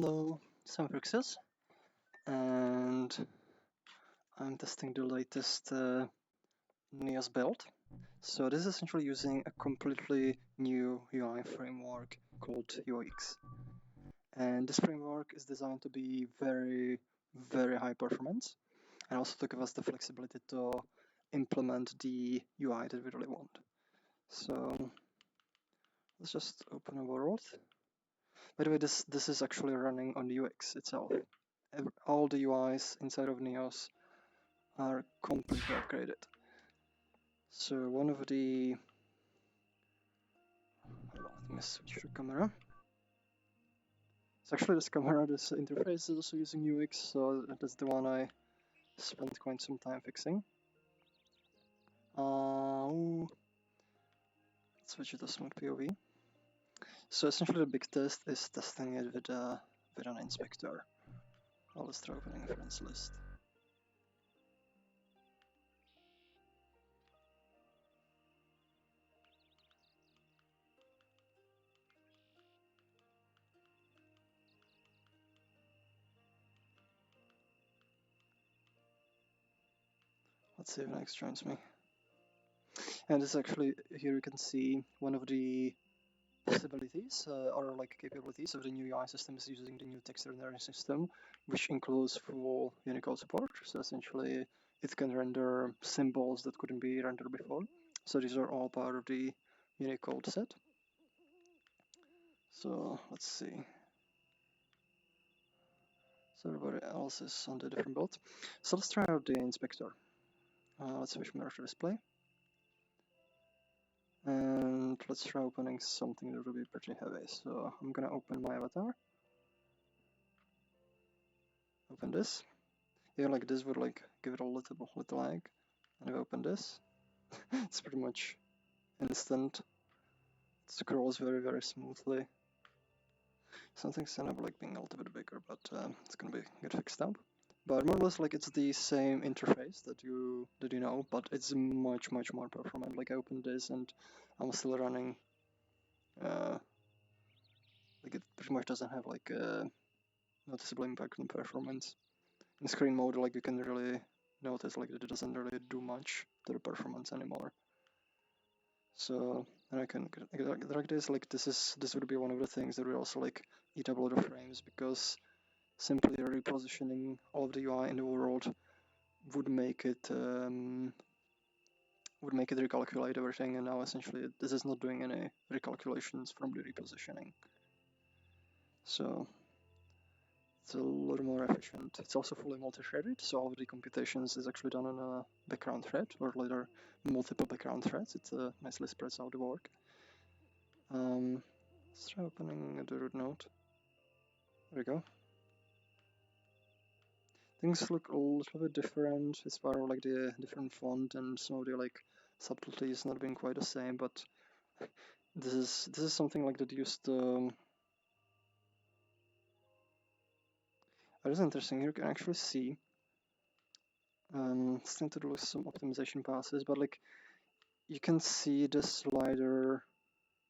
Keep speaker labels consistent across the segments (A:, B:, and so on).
A: Hello, I'm Frixus, and I'm testing the latest Neos build. So this is essentially using a completely new UI framework called UIX. And this framework is designed to be very, very high performance, and also to give us the flexibility to implement the UI that we really want. So let's just open a world. By the way, this is actually running on UX itself. All the UIs inside of Neos are completely upgraded. So one of the... let me switch the camera. So actually this camera, this interface is also using UX, so that's the one I spent quite some time fixing. Let's switch it to smooth POV. So essentially the big test is testing it with an inspector. Let's try opening a friends list. Let's see if Next joins me. And this is actually, here you can see one of the possibilities or like capabilities of the new UI system is using the new text rendering system, which includes full Unicode support. So essentially, it can render symbols that couldn't be rendered before. So these are all part of the Unicode set. So let's see. So everybody else is on the different build. So let's try out the inspector. Let's switch mirror to display. And let's try opening something that will be pretty heavy. So I'm gonna open my avatar. Open this. Yeah, like this would like give it a little lag. And if I open this, it's pretty much instant. It scrolls very, very smoothly. Something's kind of like being a little bit bigger, but it's gonna get fixed up. But more or less, like it's the same interface that you know, but it's much more performant. Like I opened this and I'm still running. Like it pretty much doesn't have like a noticeable impact on performance. In screen mode, like you can really notice like that it doesn't really do much to the performance anymore. So and I can like this, like this would be one of the things that would also like eat up a lot of frames, because simply repositioning all of the UI in the world would make it recalculate everything, and now essentially this is not doing any recalculations from the repositioning. So it's a lot more efficient. It's also fully multi-threaded, so all of the computations is actually done on a background thread, or later multiple background threads. It nicely spreads out the work. Let's try opening the root node. There we go. Things look a little bit different as far as like the different font and some of the like subtleties not being quite the same, but this is something like that used to... It is interesting. Here you can actually see still to do some optimization passes, but like you can see the slider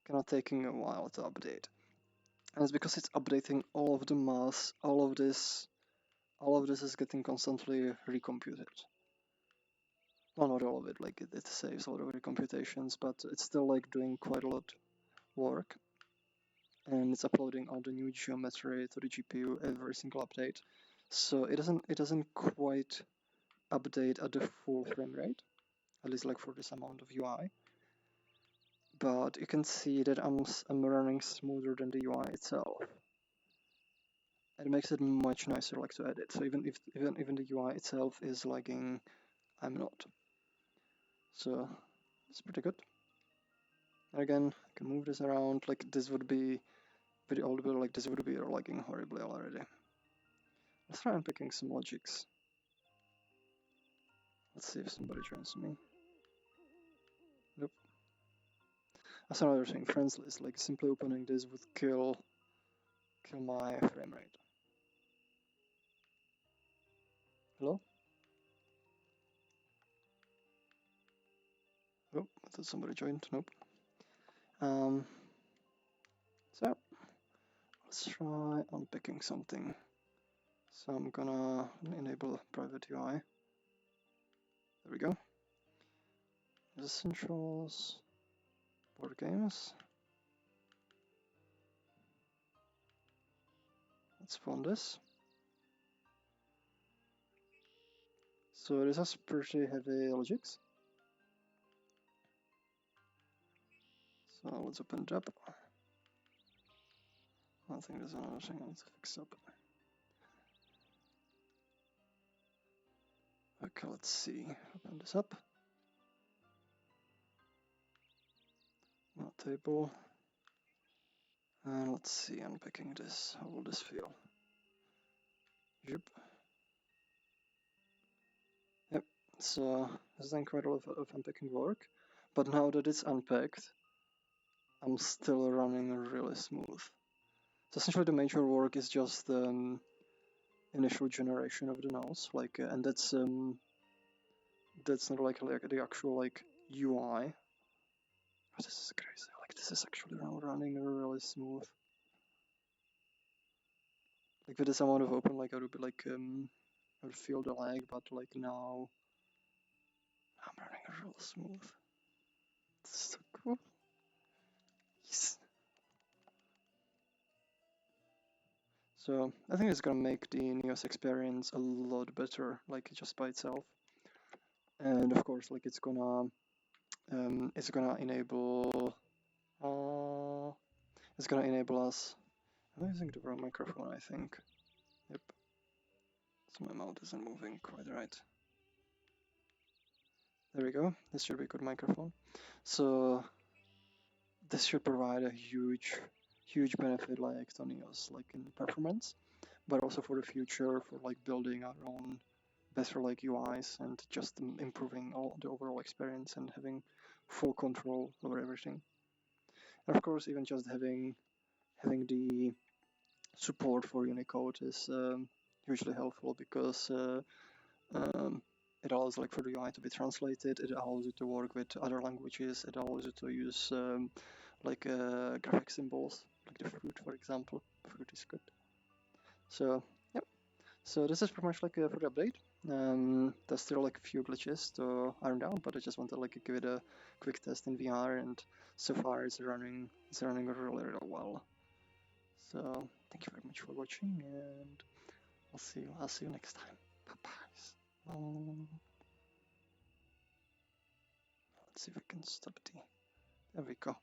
A: kind of taking a while to update, and it's because it's updating all of the mass. All of this is getting constantly recomputed. Well, not all of it, like it saves a lot of recomputations, but it's still like doing quite a lot work, and it's uploading all the new geometry to the GPU every single update. So it doesn't quite update at the full frame rate, at least like for this amount of UI. But you can see that I'm running smoother than the UI itself. It makes it much nicer like to edit. So even the UI itself is lagging, I'm not. So it's pretty good. And again, I can move this around. Like this would be very old build, like this would be lagging horribly already. Let's try unpicking some logics. Let's see if somebody joins me. Nope. That's another thing. Friends list, like simply opening this would kill my frame rate. Hello? Oh, I thought somebody joined. Nope. So Let's try unpicking something. So I'm gonna enable private UI. There we go. Essentials, board games. Let's spawn this. So this has pretty heavy logics. So let's open it up. I think there's another thing I need to fix up. Okay, let's see. Open this up. Not table. And let's see, unpacking this. How will this feel? Yep. Yep. So this done quite a lot of unpacking work. But now that it's unpacked, I'm still running really smooth. So essentially the major work is just the initial generation of the nodes, and that's not like the actual UI. Oh, this is crazy. This is actually now running really smooth. Like with this amount of open, I would be I would feel the lag, but now I'm running real smooth. It's so cool. Yes. So I think it's gonna make the Neos experience a lot better, just by itself. And of course, it's gonna enable it's gonna enable us. I'm using the wrong microphone, I think. Yep. So my mouth isn't moving quite right. There we go. This should be a good microphone. So this should provide a huge benefit to Neos, in performance, but also for the future, for building our own better UIs and just improving all the overall experience and having full control over everything. And of course, even just having the support for Unicode is hugely helpful, because it allows for the UI to be translated. It allows you to work with other languages. It allows you to use graphic symbols, like the fruit, for example. Fruit is good. So yep. So this is pretty much for the update. There's still a few glitches to iron out, but I just want to give it a quick test in VR, and so far it's running really well. So thank you very much for watching, and I'll see you next time. Bye bye. Let's see if we can stop the. There we go.